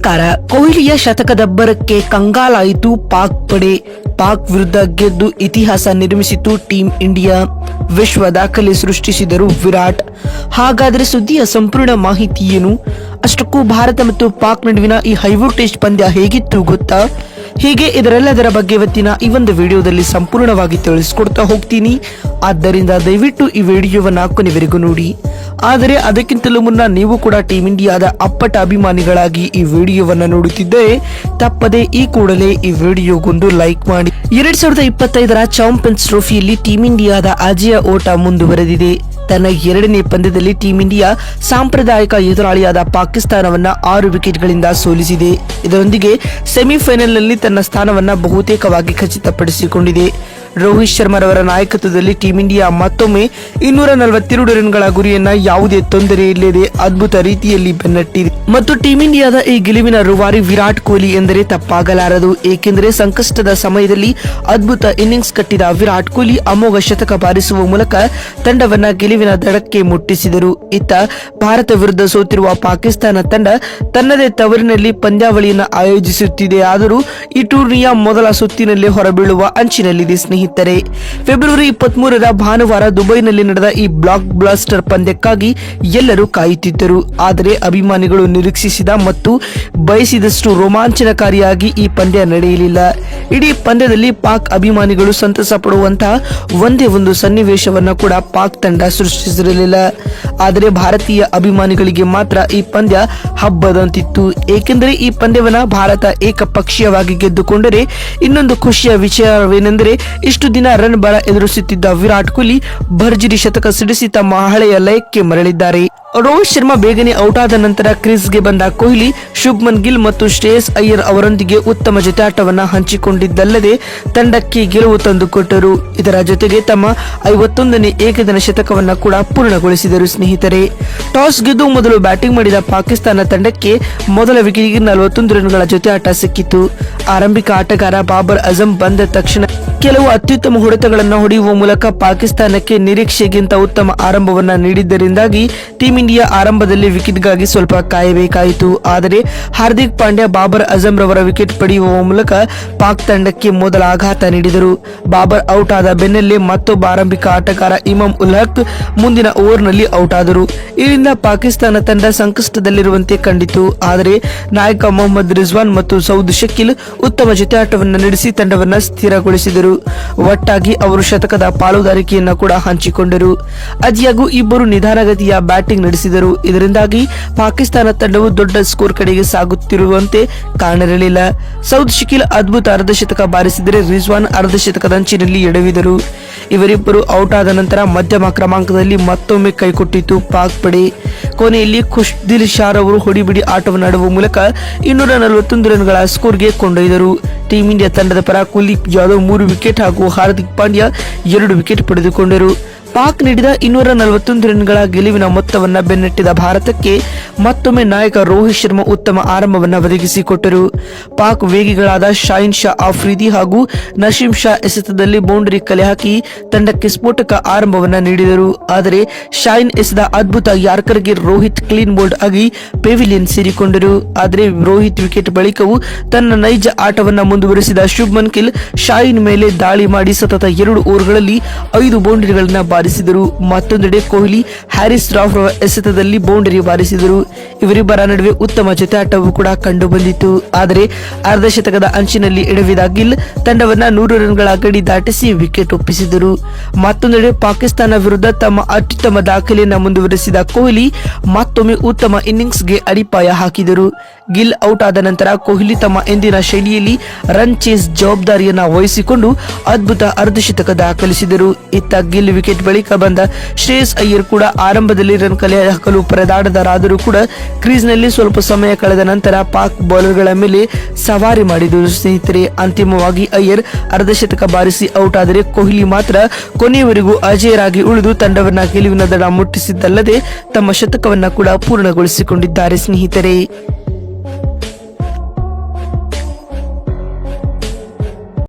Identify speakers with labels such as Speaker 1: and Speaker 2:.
Speaker 1: ನಮಸ್ಕಾರ. ಕೊಹ್ಲಿಯ ಶತಕದಬ್ಬರಕ್ಕೆ ಕಂಗಾಲಾಯಿತು ಪಾಕ್ ಪಡೆ. ಪಾಕ್ ವಿರುದ್ಧ ಗೆದ್ದು ಇತಿಹಾಸ ನಿರ್ಮಿಸಿತು ಟೀಂ ಇಂಡಿಯಾ. ವಿಶ್ವ ದಾಖಲೆ ಸೃಷ್ಟಿಸಿದರು ವಿರಾಟ್. ಹಾಗಾದರೆ ಸುದ್ದಿಯ ಸಂಪೂರ್ಣ ಮಾಹಿತಿ ಏನು? ಅಷ್ಟಕ್ಕೂ ಭಾರತ ಮತ್ತು ಪಾಕ್ ನಡುವಿನ ಈ ಹೈವೋಲ್ಟೇಜ್ ಪಂದ್ಯ ಹೇಗಿತ್ತು ಗೊತ್ತಾ? ಹೀಗೆ ಇದರೆಲ್ಲದರ ಬಗ್ಗೆ ಇವತ್ತಿನ ಈ ಒಂದು ವಿಡಿಯೋದಲ್ಲಿ ಸಂಪೂರ್ಣವಾಗಿ ತಿಳಿಸ್ಕೊಡ್ತಾ ಹೋಗ್ತೀನಿ. ಆದ್ದರಿಂದ ದಯವಿಟ್ಟು ಈ ವಿಡಿಯೋವನ್ನ ಕೊನೆವರೆಗೂ ನೋಡಿ. ಆದರೆ ಅದಕ್ಕಿಂತಲೂ ಮುನ್ನ ನೀವು ಕೂಡ ಟೀಂ ಇಂಡಿಯಾದ ಅಪ್ಪಟ ಅಭಿಮಾನಿಗಳಾಗಿ ಈ ವಿಡಿಯೋವನ್ನ ನೋಡುತ್ತಿದ್ದರೆ ತಪ್ಪದೆ ಈ ಕೂಡಲೇ ಈ ವಿಡಿಯೋಗೊಂದು ಲೈಕ್ ಮಾಡಿ. 2025ರ ಚಾಂಪಿಯನ್ಸ್ ಟ್ರೋಫಿಯಲ್ಲಿ ಟೀಂ ಇಂಡಿಯಾದ ಅಜೇಯ ಓಟ ಮುಂದುವರೆದಿದೆ. ತನ್ನ ಎರಡನೇ ಪಂದ್ಯದಲ್ಲಿ ಟೀಂ ಇಂಡಿಯಾ ಸಾಂಪ್ರದಾಯಿಕ ಎದುರಾಳಿಯಾದ ಪಾಕಿಸ್ತಾನವನ್ನ 6 ವಿಕೆಟ್ಗಳಿಂದ ಸೋಲಿಸಿದೆ. ಇದರೊಂದಿಗೆ ಸೆಮಿಫೈನಲ್ನಲ್ಲಿ ತನ್ನ ಸ್ಥಾನವನ್ನ ಬಹುತೇಕವಾಗಿ ಖಚಿತಪಡಿಸಿಕೊಂಡಿದೆ. ರೋಹಿತ್ ಶರ್ಮರವರ ನಾಯಕತ್ವದಲ್ಲಿ ಟೀಂ ಇಂಡಿಯಾ ಮತ್ತೊಮ್ಮೆ 242 ರನ್ಗಳ ಗುರಿಯನ್ನ ಯಾವುದೇ ತೊಂದರೆ ಇಲ್ಲದೆ ಅದ್ಭುತ ರೀತಿಯಲ್ಲಿ ಬೆನ್ನಟ್ಟಿದೆ. ಮತ್ತು ಟೀಂ ಇಂಡಿಯಾದ ಈ ಗೆಲುವಿನ ರೂವಾರಿ ವಿರಾಟ್ ಕೊಹ್ಲಿ ಎಂದರೆ ತಪ್ಪಾಗಲಾರದು. ಏಕೆಂದರೆ ಸಂಕಷ್ಟದ ಸಮಯದಲ್ಲಿ ಅದ್ಭುತ ಇನ್ನಿಂಗ್ಸ್ ಕಟ್ಟಿದ ವಿರಾಟ್ ಕೊಹ್ಲಿ ಅಮೋಘ ಶತಕ ಬಾರಿಸುವ ಮೂಲಕ ತಂಡವನ್ನ ಗೆಲುವಿನ ದಡಕ್ಕೆ ಮುಟ್ಟಿಸಿದರು. ಇತ್ತ ಭಾರತ ವಿರುದ್ಧ ಸೋತಿರುವ ಪಾಕಿಸ್ತಾನ ತಂಡ ತನ್ನದೇ ತವರಿನಲ್ಲಿ ಪಂದ್ಯಾವಳಿಯನ್ನು ಆಯೋಜಿಸುತ್ತಿದೆ. ಆದರೂ ಈ ಟೂರ್ನಿಯ ಮೊದಲ ಸುತ್ತಿನಲ್ಲಿ ಹೊರಬೀಳುವ ಅಂಚಿನಲ್ಲಿದೆ ಸ್ನೇಹಿತರೆ. ಫೆಬ್ರವರಿ 23ರ ಭಾನುವಾರ ದುಬೈನಲ್ಲಿ ನಡೆದ ಈ ಬ್ಲಾಕ್ ಬ್ಲಾಸ್ಟರ್ ಪಂದ್ಯಕ್ಕಾಗಿ ಎಲ್ಲರೂ ಕಾಯುತ್ತಿದ್ದರು. ಆದರೆ ಅಭಿಮಾನಿಗಳು ನಿರೀಕ್ಷಿಸಿದ ಮತ್ತು ಬಯಸಿದಷ್ಟು ರೋಮಾಂಚನಕಾರಿಯಾಗಿ ಈ ಪಂದ್ಯ ನಡೆಯಲಿಲ್ಲ. ಇಡೀ ಪಂದ್ಯದಲ್ಲಿ ಪಾಕ್ ಅಭಿಮಾನಿಗಳು ಸಂತಸ ಪಡುವಂತಹ ಒಂದೇ ಒಂದು ಸನ್ನಿವೇಶವನ್ನ ಕೂಡ ಪಾಕ್ ತಂಡ ಸೃಷ್ಟಿಸಿರಲಿಲ್ಲ. ಆದರೆ ಭಾರತೀಯ ಅಭಿಮಾನಿಗಳಿಗೆ ಮಾತ್ರ ಈ ಪಂದ್ಯ ಹಬ್ಬದಂತಿತ್ತು. ಏಕೆಂದರೆ ಈ ಪಂದ್ಯವನ್ನ ಭಾರತ ಏಕಪಕ್ಷೀಯವಾಗಿ ಗೆದ್ದುಕೊಂಡರೆ ಇನ್ನೊಂದು ಖುಷಿಯ ವಿಚಾರವೇನೆಂದರೆ ಇಷ್ಟು ದಿನ ರನ್ ಬರ ಎದುರಿಸುತ್ತಿದ್ದ ವಿರಾಟ್ ಕೊಹ್ಲಿ ಭರ್ಜರಿ ಶತಕ ಸಿಡಿಸಿ ತಮ್ಮ ಹಳೆಯ ಲಯಕ್ಕೆ ಮರಳಿದ್ದಾರೆ. ರೋಹಿತ್ ಶರ್ಮಾ ಬೇಗನೆ ಔಟ್ ಆದ ನಂತರ ಕ್ರೀಸ್ಗೆ ಬಂದ ಕೊಹ್ಲಿ ಶುಭ್ಮನ್ ಗಿಲ್ ಮತ್ತು ಶ್ರೇಯಸ್ ಅಯ್ಯರ್ ಅವರೊಂದಿಗೆ ಉತ್ತಮ ಜೊತೆಯಾಟವನ್ನ ಹಂಚಿಕೊಂಡಿದ್ದಲ್ಲದೆ ತಂಡಕ್ಕೆ ಗೆಲುವು ತಂದುಕೊಟ್ಟರು. ಇದರ ಜೊತೆಗೆ ತಮ್ಮ 51ನೇ ಏಕದಿನ ಶತಕವನ್ನ ಕೂಡ ಪೂರ್ಣಗೊಳಿಸಿದರು. ಸ್ನೇಹಿತರೆ, ಟಾಸ್ ಗೆದ್ದು ಮೊದಲು ಬ್ಯಾಟಿಂಗ್ ಮಾಡಿದ ಪಾಕಿಸ್ತಾನ ತಂಡಕ್ಕೆ ಮೊದಲ ವಿಕೆಟ್ಗೆ 41 ರನ್ಗಳ ಜೊತೆಯಾಟ ಸಿಕ್ಕಿತು. ಆರಂಭಿಕ ಆಟಗಾರ ಬಾಬರ್ ಅಜಂ ಬಂದ ತಕ್ಷಣ ಕೆಲವು ಅತ್ಯುತ್ತಮ ಹೊಡೆತಗಳನ್ನು ಹೊಡೆಯುವ ಮೂಲಕ ಪಾಕಿಸ್ತಾನಕ್ಕೆ ನಿರೀಕ್ಷೆಗಿಂತ ಉತ್ತಮ ಆರಂಭವನ್ನ ನೀಡಿದ್ದರಿಂದಾಗಿ ಟೀಂ ಇಂಡಿಯಾ ಆರಂಭದಲ್ಲಿ ವಿಕೆಟ್ಗಾಗಿ ಸ್ವಲ್ಪ ಕಾಯಬೇಕಾಯಿತು. ಆದರೆ ಹಾರ್ದಿಕ್ ಪಾಂಡ್ಯ ಬಾಬರ್ ಅಜಂ ರವರ ವಿಕೆಟ್ ಪಡೆಯುವ ಮೂಲಕ ಪಾಕ್ ತಂಡಕ್ಕೆ ಮೊದಲ ಆಘಾತ ನೀಡಿದರು. ಬಾಬರ್ ಔಟ್ ಆದ ಬೆನ್ನಲ್ಲೇ ಮತ್ತೊಬ್ಬ ಆರಂಭಿಕ ಆಟಗಾರ ಇಮಾಮ್ ಉಲ್ ಹಕ್ ಮುಂದಿನ ಓವರ್ನಲ್ಲಿ ಔಟ್ ಆದರು. ಇದರಿಂದ ಪಾಕಿಸ್ತಾನ ತಂಡ ಸಂಕಷ್ಟದಲ್ಲಿರುವಂತೆ ಕಂಡಿತು. ಆದರೆ ನಾಯಕ ಮೊಹಮ್ಮದ್ ರಿಜ್ವಾನ್ ಮತ್ತು ಸೌದ್ ಶಕೀಲ್ ಉತ್ತಮ ಜೊತೆಯಾಟವನ್ನು ನಡೆಸಿ ತಂಡವನ್ನ ಸ್ಥಿರಗೊಳಿಸಿದರು. ಒಟ್ಟಾಗಿ ಅವರು ಶತಕದ ಪಾಲುದಾರಿಕೆಯನ್ನು ಕೂಡ ಹಂಚಿಕೊಂಡರು. ಆದಾಗ್ಯೂ ಇಬ್ಬರು ನಿಧಾನಗತಿಯ ಬ್ಯಾಟಿಂಗ್ ನಡೆಸಿದರು. ಇದರಿಂದಾಗಿ ಪಾಕಿಸ್ತಾನ ತಂಡವು ದೊಡ್ಡ ಸ್ಕೋರ್ ಕಡೆಗೆ ಸಾಗುತ್ತಿರುವಂತೆ ಕಾಣಿರಲಿಲ್ಲ. ಸೌದ್ ಶಕೀಲ್ ಅದ್ಭುತ ಅರ್ಧಶತಕ ಬಾರಿಸಿದರೆ ರಿಜ್ವಾನ್ ಅರ್ಧಶತಕದ ಅಂಚಿನಲ್ಲಿ ಎಡವಿದರು. ಇವರಿಬ್ಬರು ಔಟ್ ಆದ ನಂತರ ಮಧ್ಯಮ ಕ್ರಮಾಂಕದಲ್ಲಿ ಮತ್ತೊಮ್ಮೆ ಕೈಕೊಟ್ಟಿತು ಪಾಕ್ ಪಡೆ. ಕೊನೆಯಲ್ಲಿ ಖುಷ್ದಿಲ್ ಶಾ ಅವರು ಹೊಡಿಬಿಡಿ ಆಟವನ್ನು ಆಡುವ ಮೂಲಕ 241 ರನ್ಗಳ ಸ್ಕೋರ್ಗೆ ಕೊಂಡೊಯ್ದರು. ಟೀಂ ಇಂಡಿಯಾ ತಂಡದ ಪರ ಕುಲ್ದೀಪ್ ಯಾದವ್ 3 ವಿಕೆಟ್ ಹಾಗೂ ಹಾರ್ದಿಕ್ ಪಾಂಡ್ಯ 2 ವಿಕೆಟ್ ಪಡೆದುಕೊಂಡರು. ಪಾಕ್ ನೀಡಿದ 241 ರನ್ಗಳ ಗೆಲುವಿನ ಮೊತ್ತವನ್ನ ಬೆನ್ನಟ್ಟಿದ ಭಾರತಕ್ಕೆ ಮತ್ತೊಮ್ಮೆ ನಾಯಕ ರೋಹಿತ್ ಶರ್ಮಾ ಉತ್ತಮ ಆರಂಭವನ್ನ ಒದಗಿಸಿಕೊಟ್ಟರು. ಪಾಕ್ ವೇಗಿಗಳಾದ ಶಾಹಿನ್ ಶಾ ಆಫ್ರಿದಿ ಹಾಗೂ ನಸೀಮ್ ಶಾ ಎಸೆತದಲ್ಲಿ ಬೌಂಡರಿ ಕಲೆ ಹಾಕಿ ತಂಡಕ್ಕೆ ಸ್ಫೋಟಕ ಆರಂಭವನ್ನ ನೀಡಿದರು. ಆದರೆ ಶಾಹಿನ್ ಎಸೆದ ಅದ್ಭುತ ಯಾರ್ಕರ್ಗೆ ರೋಹಿತ್ ಕ್ಲೀನ್ ಬೋಲ್ಡ್ ಆಗಿ ಪೆವಿಲಿಯನ್ ಸೇರಿಕೊಂಡರು. ಆದರೆ ರೋಹಿತ್ ವಿಕೆಟ್ ಬಳಿಕವೂ ತನ್ನ ನೈಜ ಆಟವನ್ನ ಮುಂದುವರೆಸಿದ ಶುಭ್ಮನ್ ಗಿಲ್ ಶಾಹಿನ್ ಮೇಲೆ ದಾಳಿ ಮಾಡಿ ಸತತ 2 ಓವರ್ಗಳಲ್ಲಿ 5 ಬೌಂಡರಿಗಳನ್ನ ಬಾರಿಸಿದರು. ಮತ್ತೊಂದೆಡೆ ಕೊಹ್ಲಿ ಹ್ಯಾರಿಸ್ ರಾಫ್ ರವರ ಎಸೆತದಲ್ಲಿ ಬೌಂಡರಿ ಬಾರಿಸಿದರು. ಇವರಿಬ್ಬರ ನಡುವೆ ಉತ್ತಮ ಜೊತೆಯಾಟವೂ ಕೂಡ ಕಂಡು ಬಂದಿತು. ಆದರೆ ಅರ್ಧಶತಕದ ಅಂಚಿನಲ್ಲಿ ಎಡವಿದ ಗಿಲ್ ತಂಡವನ್ನ 100 ರನ್ಗಳ ಗಡಿ ದಾಟಿಸಿ ವಿಕೆಟ್ ಒಪ್ಪಿಸಿದರು. ಮತ್ತೊಂದೆಡೆ ಪಾಕಿಸ್ತಾನ ವಿರುದ್ಧ ತಮ್ಮ ಅತ್ಯುತ್ತಮ ದಾಖಲೆಯನ್ನು ಮುಂದುವರೆಸಿದ ಕೊಹ್ಲಿ ಮತ್ತೊಮ್ಮೆ ಉತ್ತಮ ಇನ್ನಿಂಗ್ಸ್ಗೆ ಅಡಿಪಾಯ ಹಾಕಿದರು. ಗಿಲ್ ಔಟ್ ಆದ ನಂತರ ಕೊಹ್ಲಿ ತಮ್ಮ ಎಂದಿನ ಶೈಲಿಯಲ್ಲಿ ರನ್ ಚೇಸ್ ಜವಾಬ್ದಾರಿಯನ್ನ ವಹಿಸಿಕೊಂಡು ಅದ್ಭುತ ಅರ್ಧಶತಕ ದಾಖಲಿಸಿದರು. ಇತ್ತ ಗಿಲ್ ವಿಕೆಟ್ ಬಳಿಕ ಬಂದ ಶ್ರೇಯಸ್ ಅಯ್ಯರ್ ಕೂಡ ಆರಂಭದಲ್ಲಿ ರನ್ ಕಲೆ ಹಾಕಲು ಪರದಾಡದರಾದರೂ ಕೂಡ ಕ್ರೀಸ್ನಲ್ಲಿ ಸ್ವಲ್ಪ ಸಮಯ ಕಳೆದ ನಂತರ ಪಾಕ್ ಬೌಲರ್ಗಳ ಮೇಲೆ ಸವಾರಿ ಮಾಡಿದರು. ಸ್ನೇಹಿತರೆ, ಅಂತಿಮವಾಗಿ ಅಯ್ಯರ್ ಅರ್ಧಶತಕ ಬಾರಿಸಿ ಔಟ್ ಆದರೆ ಕೊಹ್ಲಿ ಮಾತ್ರ ಕೊನೆಯವರೆಗೂ ಅಜೇಯರಾಗಿ ಉಳಿದು ತಂಡವನ್ನ ಗೆಲುವಿನ ದಡ ಮುಟ್ಟಿಸಿದ್ದಲ್ಲದೆ ತಮ್ಮ ಶತಕವನ್ನ ಕೂಡ ಪೂರ್ಣಗೊಳಿಸಿಕೊಂಡಿದ್ದಾರೆ. ಸ್ನೇಹಿತರೆ,